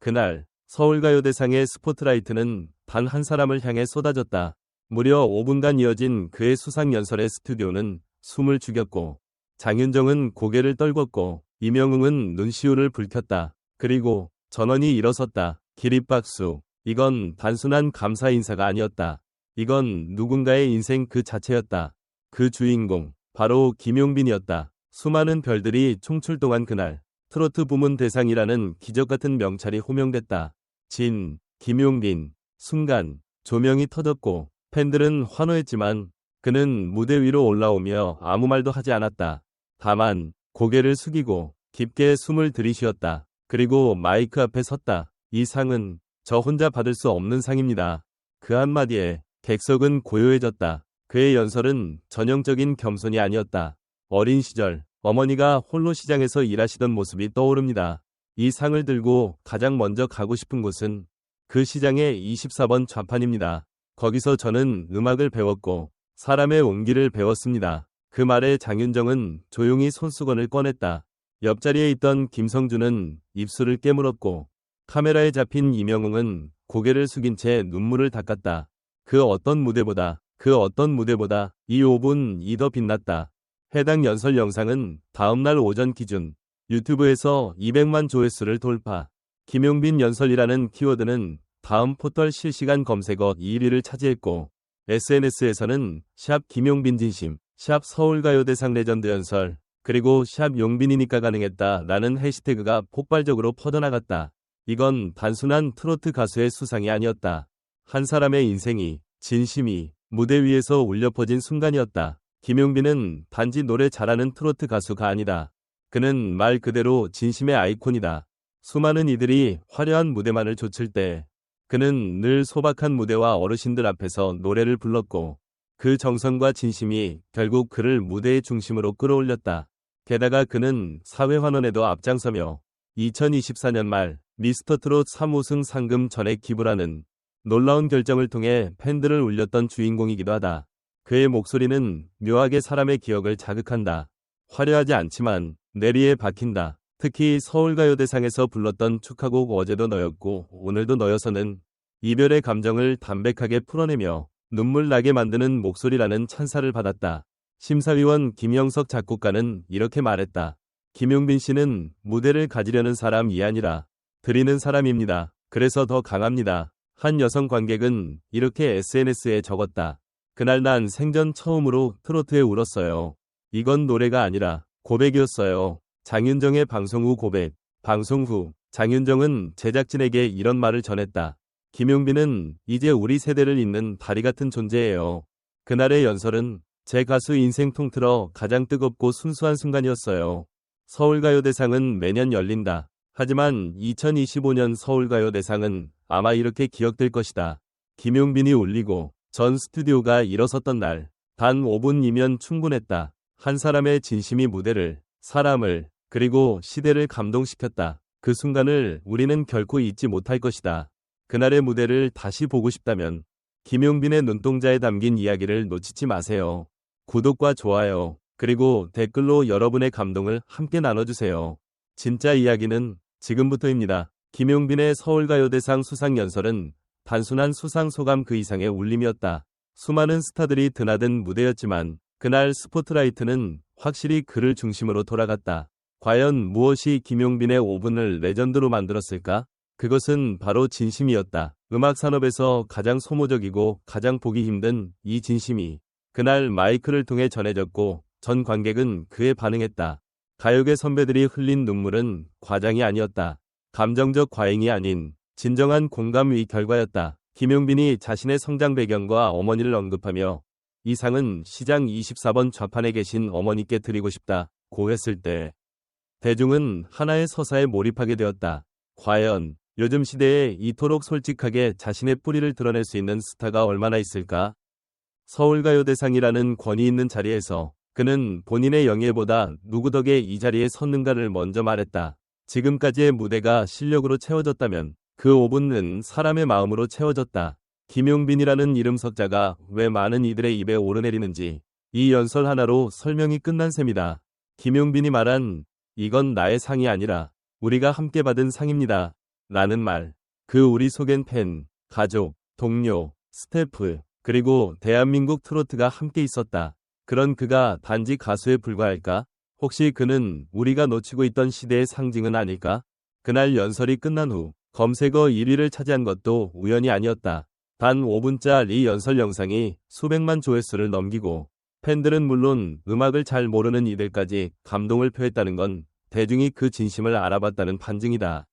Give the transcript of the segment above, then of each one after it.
그날 서울가요대상의 스포트라이트는 단 한 사람을 향해 쏟아졌다. 무려 5분간 이어진 그의 수상연설의 스튜디오는 숨을 죽였고 장윤정은 고개를 떨궜고 임영웅은 눈시울을 붉혔다. 그리고 전원이 일어섰다. 기립박수. 이건 단순한 감사 인사가 아니었다. 이건 누군가의 인생 그 자체였다. 그 주인공 바로 김용빈이었다. 수많은 별들이 총출동한 그날 트로트 부문 대상이라는 기적같은 명찰이 호명됐다. 김용빈. 순간 조명이 터졌고 팬들은 환호했지만 그는 무대 위로 올라오며 아무 말도 하지 않았다. 다만 고개를 숙이고 깊게 숨을 들이쉬었다. 그리고 마이크 앞에 섰다. 이 상은 저 혼자 받을 수 없는 상입니다. 그 한마디에 객석은 고요해졌다. 그의 연설은 전형적인 겸손이 아니었다. 어린 시절 어머니가 홀로 시장에서 일하시던 모습이 떠오릅니다. 이 상을 들고 가장 먼저 가고 싶은 곳은 그 시장의 24번 좌판입니다. 거기서 저는 음악을 배웠고 사람의 온기를 배웠습니다. 그 말에 장윤정은 조용히 손수건을 꺼냈다. 옆자리에 있던 김성준은 입술을 깨물었고 카메라에 잡힌 임영웅은 고개를 숙인 채 눈물을 닦았다. 그 어떤 무대보다 이 5분이 더 빛났다. 해당 연설 영상은 다음날 오전 기준 유튜브에서 200만 조회수를 돌파. 김용빈 연설이라는 키워드는 다음 포털 실시간 검색어 1위를 차지했고 SNS에서는 샵 김용빈 진심, 샵 서울가요대상 레전드 연설, 그리고 샵 용빈이니까 가능했다 라는 해시태그가 폭발적으로 퍼져나갔다. 이건 단순한 트로트 가수의 수상이 아니었다. 한 사람의 인생이, 진심이 무대 위에서 울려 퍼진 순간이었다. 김용빈은 단지 노래 잘하는 트로트 가수가 아니다. 그는 말 그대로 진심의 아이콘이다. 수많은 이들이 화려한 무대만을 좇을 때 그는 늘 소박한 무대와 어르신들 앞에서 노래를 불렀고 그 정성과 진심이 결국 그를 무대의 중심으로 끌어올렸다. 게다가 그는 사회환원에도 앞장서며 2024년 말 미스터트롯 3우승 상금 전액 기부라는 놀라운 결정을 통해 팬들을 울렸던 주인공이기도 하다. 그의 목소리는 묘하게 사람의 기억을 자극한다. 화려하지 않지만 내리에 박힌다. 특히 서울가요대상에서 불렀던 축하곡 어제도 너였고 오늘도 너여서는 이별의 감정을 담백하게 풀어내며 눈물 나게 만드는 목소리라는 찬사를 받았다. 심사위원 김영석 작곡가는 이렇게 말했다. 김용빈 씨는 무대를 가지려는 사람이 아니라 드리는 사람입니다. 그래서 더 강합니다. 한 여성 관객은 이렇게 SNS에 적었다. 그날 난 생전 처음으로 트로트에 울었어요. 이건 노래가 아니라 고백이었어요. 장윤정의 방송 후 고백. 방송 후 장윤정은 제작진에게 이런 말을 전했다. 김용빈은 이제 우리 세대를 잇는 다리 같은 존재예요. 그날의 연설은 제 가수 인생 통틀어 가장 뜨겁고 순수한 순간이었어요. 서울가요대상은 매년 열린다. 하지만 2025년 서울가요대상은 아마 이렇게 기억될 것이다. 김용빈이 울리고 전 스튜디오가 일어섰던 날. 단 5분이면 충분했다. 한 사람의 진심이 무대를, 사람을, 그리고 시대를 감동시켰다. 그 순간을 우리는 결코 잊지 못할 것이다. 그날의 무대를 다시 보고 싶다면 김용빈의 눈동자에 담긴 이야기를 놓치지 마세요. 구독과 좋아요, 그리고 댓글로 여러분의 감동을 함께 나눠주세요. 진짜 이야기는 지금부터입니다. 김용빈의 서울가요대상 수상연설은 단순한 수상 소감 그 이상의 울림이었다. 수많은 스타들이 드나든 무대였지만 그날 스포트라이트는 확실히 그를 중심으로 돌아갔다. 과연 무엇이 김용빈의 5분을 레전드로 만들었을까? 그것은 바로 진심이었다. 음악 산업에서 가장 소모적이고 가장 보기 힘든 이 진심이 그날 마이크를 통해 전해졌고 전 관객은 그에 반응했다. 가요계 선배들이 흘린 눈물은 과장이 아니었다. 감정적 과잉이 아닌 진정한 공감의 결과였다. 김용빈이 자신의 성장 배경과 어머니를 언급하며 이 상은 시장 24번 좌판에 계신 어머니께 드리고 싶다고 했을 때 대중은 하나의 서사에 몰입하게 되었다. 과연 요즘 시대에 이토록 솔직하게 자신의 뿌리를 드러낼 수 있는 스타가 얼마나 있을까? 서울가요대상이라는 권위 있는 자리에서 그는 본인의 영예보다 누구 덕에 이 자리에 섰는가를 먼저 말했다. 지금까지의 무대가 실력으로 채워졌다면 그 5분은 사람의 마음으로 채워졌다. 김용빈이라는 이름 석자가 왜 많은 이들의 입에 오르내리는지 이 연설 하나로 설명이 끝난 셈이다. 김용빈이 말한 이건 나의 상이 아니라 우리가 함께 받은 상입니다. 라는 말. 그 우리 속엔 팬, 가족, 동료, 스태프, 그리고 대한민국 트로트가 함께 있었다. 그런 그가 단지 가수에 불과할까? 혹시 그는 우리가 놓치고 있던 시대의 상징은 아닐까? 그날 연설이 끝난 후 검색어 1위를 차지한 것도 우연이 아니었다. 단 5분짜리 연설 영상이 수백만 조회수를 넘기고 팬들은 물론 음악을 잘 모르는 이들까지 감동을 표했다는 건 대중이 그 진심을 알아봤다는 반증이다.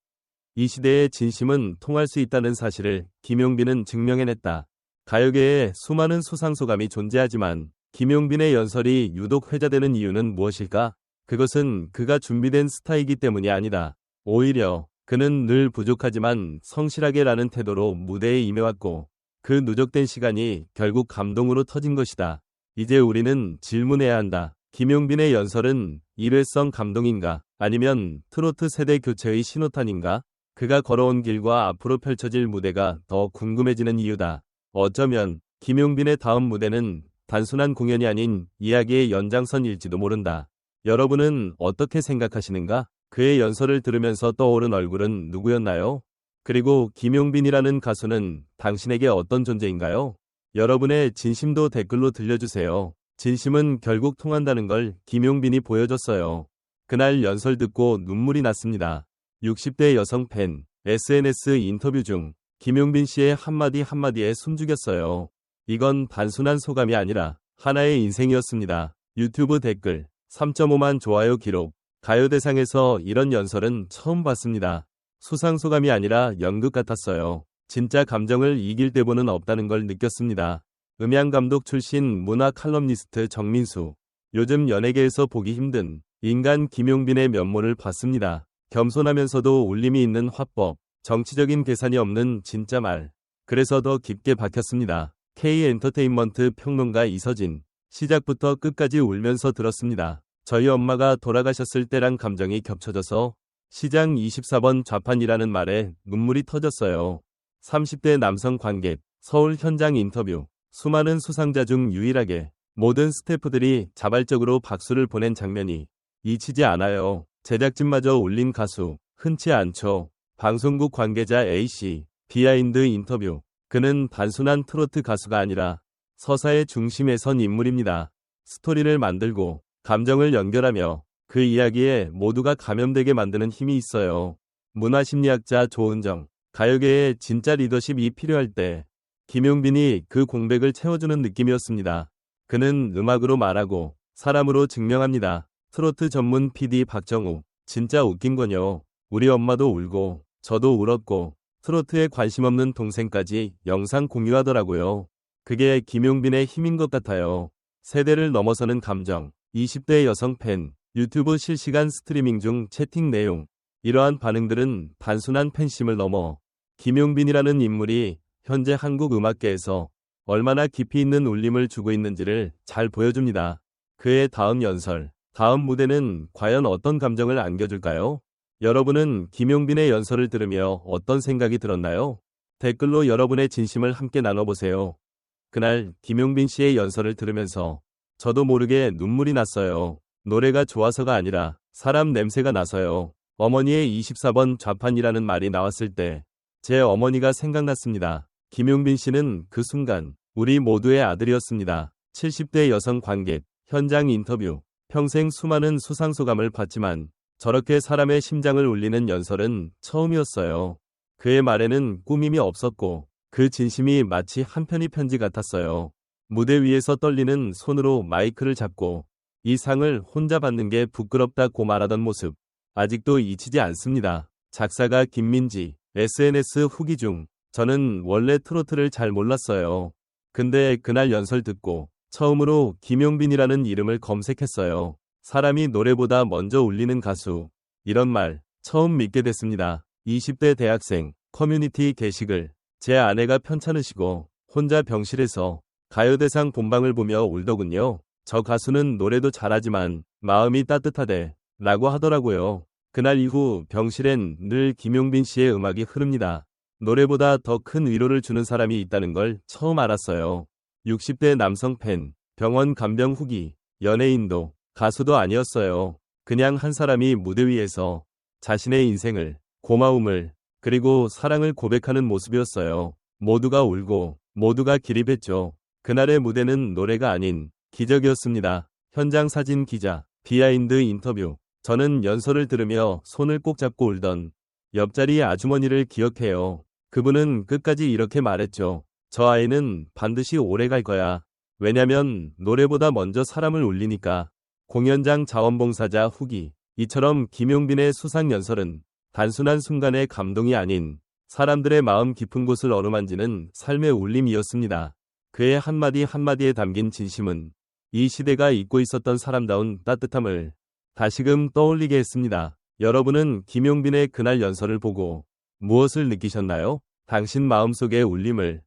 이 시대의 진심은 통할 수 있다는 사실을 김용빈은 증명해냈다. 가요계에 수많은 수상소감이 존재하지만 김용빈의 연설이 유독 회자되는 이유는 무엇일까? 그것은 그가 준비된 스타이기 때문이 아니다. 오히려 그는 늘 부족하지만 성실하게라는 태도로 무대에 임해왔고 그 누적된 시간이 결국 감동으로 터진 것이다. 이제 우리는 질문해야 한다. 김용빈의 연설은 일회성 감동인가? 아니면 트로트 세대 교체의 신호탄인가? 그가 걸어온 길과 앞으로 펼쳐질 무대가 더 궁금해지는 이유다. 어쩌면 김용빈의 다음 무대는 단순한 공연이 아닌 이야기의 연장선일지도 모른다. 여러분은 어떻게 생각하시는가? 그의 연설을 들으면서 떠오른 얼굴은 누구였나요? 그리고 김용빈이라는 가수는 당신에게 어떤 존재인가요? 여러분의 진심도 댓글로 들려주세요. 진심은 결국 통한다는 걸 김용빈이 보여줬어요. 그날 연설 듣고 눈물이 났습니다. 60대 여성 팬, SNS 인터뷰 중 김용빈 씨의 한마디에 숨죽였어요. 이건 단순한 소감이 아니라 하나의 인생이었습니다. 유튜브 댓글 3.5만 좋아요 기록. 가요대상에서 이런 연설은 처음 봤습니다. 수상소감이 아니라 연극 같았어요. 진짜 감정을 이길 대본은 없다는 걸 느꼈습니다. 음향감독 출신 문화 칼럼니스트 정민수. 요즘 연예계에서 보기 힘든 인간 김용빈의 면모를 봤습니다. 겸손하면서도 울림이 있는 화법, 정치적인 계산이 없는 진짜 말. 그래서 더 깊게 박혔습니다. K엔터테인먼트 평론가 이서진. 시작부터 끝까지 울면서 들었습니다. 저희 엄마가 돌아가셨을 때랑 감정이 겹쳐져서 시장 24번 좌판이라는 말에 눈물이 터졌어요. 30대 남성 관객, 서울 현장 인터뷰. 수많은 수상자 중 유일하게 모든 스태프들이 자발적으로 박수를 보낸 장면이 잊히지 않아요. 제작진마저 울린 가수, 흔치 않죠. 방송국 관계자 A씨, 비하인드 인터뷰. 그는 단순한 트로트 가수가 아니라 서사의 중심에 선 인물입니다. 스토리를 만들고 감정을 연결하며 그 이야기에 모두가 감염되게 만드는 힘이 있어요. 문화심리학자 조은정. 가요계에 진짜 리더십이 필요할 때 김용빈이 그 공백을 채워주는 느낌이었습니다. 그는 음악으로 말하고 사람으로 증명합니다. 트로트 전문 PD 박정우. 진짜 웃긴 건요. 우리 엄마도 울고 저도 울었고 트로트에 관심 없는 동생까지 영상 공유하더라고요. 그게 김용빈의 힘인 것 같아요. 세대를 넘어서는 감정. 20대 여성 팬. 유튜브 실시간 스트리밍 중 채팅 내용. 이러한 반응들은 단순한 팬심을 넘어 김용빈이라는 인물이 현재 한국 음악계에서 얼마나 깊이 있는 울림을 주고 있는지를 잘 보여줍니다. 그의 다음 연설, 다음 무대는 과연 어떤 감정을 안겨줄까요? 여러분은 김용빈의 연설을 들으며 어떤 생각이 들었나요? 댓글로 여러분의 진심을 함께 나눠보세요. 그날 김용빈 씨의 연설을 들으면서 저도 모르게 눈물이 났어요. 노래가 좋아서가 아니라 사람 냄새가 나서요. 어머니의 24번 좌판이라는 말이 나왔을 때 제 어머니가 생각났습니다. 김용빈 씨는 그 순간 우리 모두의 아들이었습니다. 70대 여성 관객, 현장 인터뷰. 평생 수많은 수상소감을 봤지만 저렇게 사람의 심장을 울리는 연설은 처음이었어요. 그의 말에는 꾸밈이 없었고 그 진심이 마치 한 편의 편지 같았어요. 무대 위에서 떨리는 손으로 마이크를 잡고 이 상을 혼자 받는 게 부끄럽다고 말하던 모습. 아직도 잊히지 않습니다. 작사가 김민지. SNS 후기 중 저는 원래 트로트를 잘 몰랐어요. 근데 그날 연설 듣고 처음으로 김용빈이라는 이름을 검색했어요. 사람이 노래보다 먼저 울리는 가수. 이런 말 처음 믿게 됐습니다. 20대 대학생 커뮤니티 게시글. 제 아내가 편찮으시고 혼자 병실에서 가요대상 본방을 보며 울더군요. 저 가수는 노래도 잘하지만 마음이 따뜻하대 라고 하더라고요. 그날 이후 병실엔 늘 김용빈 씨의 음악이 흐릅니다. 노래보다 더 큰 위로를 주는 사람이 있다는 걸 처음 알았어요. 60대 남성 팬, 병원 간병 후기. 연예인도 가수도 아니었어요. 그냥 한 사람이 무대 위에서 자신의 인생을, 고마움을, 그리고 사랑을 고백하는 모습이었어요. 모두가 울고 모두가 기립했죠. 그날의 무대는 노래가 아닌 기적이었습니다. 현장 사진 기자, 비하인드 인터뷰. 저는 연설을 들으며 손을 꼭 잡고 울던 옆자리 아주머니를 기억해요. 그분은 끝까지 이렇게 말했죠. 저 아이는 반드시 오래 갈 거야. 왜냐면 노래보다 먼저 사람을 울리니까. 공연장 자원봉사자 후기. 이처럼 김용빈의 수상 연설은 단순한 순간의 감동이 아닌 사람들의 마음 깊은 곳을 어루만지는 삶의 울림이었습니다. 그의 한마디 한마디에 담긴 진심은 이 시대가 잊고 있었던 사람다운 따뜻함을 다시금 떠올리게 했습니다. 여러분은 김용빈의 그날 연설을 보고 무엇을 느끼셨나요? 당신 마음속의 울림을